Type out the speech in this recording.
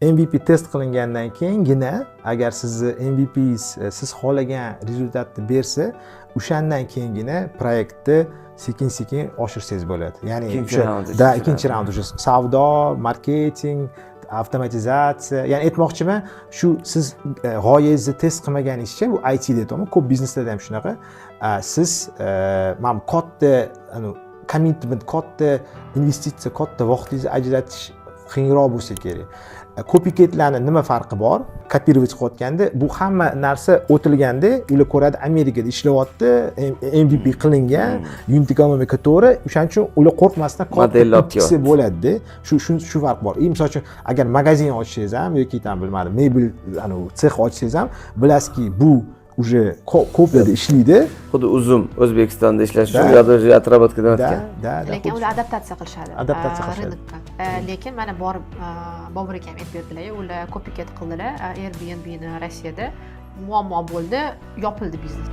MVP test qilingandan keyingina agar sizni MVP'ingiz siz xohlagan rezultatni bersa, o'shandan keyingina proyektni sekin-sekin oshirsangiz bo'ladi. Ya'ni ikkinchi raund o'sha savdo, marketing, avtomatizatsiya. Ya'ni aytmoqchiman, shu siz g'oyangizni test qilmaganingizcha, bu IT deyapman, ko'p bizneslarda ham shunaqa. Siz mana katta commitment, katta investitsiya, katta vaqtingizni ajratish qiyinroq bo'lsa kerak. Copycatlarning nima farqi bor? Kopировать qilayotganda bu hamma narsa o'tilganda, ular ko'radi Amerikada ishlayapti, MVP qilingan, unit ekonomika to'g'ri, o'shaning uchun ular qo'rqmasdan modellab kelsa bo'ladi-da. Shu farq bor. Misol uchun agar magazin ochsangiz ham yoki bilmadim, mebel sex ochsangiz ham bilasizki, bu уже ko'plada ishlaydi. Xuddi Uzum O'zbekistonda ishlash uchun yo'lda отработкадан o'tgan. Lekin ular adaptatsiya qilishadi. Adaptatsiya qilishadi. Lekin mana borib Bobur akam aytib berdilar, ular copycat qildilar. Airbnb'ni Rossiyada muammo bo'ldi, yopildi biznes.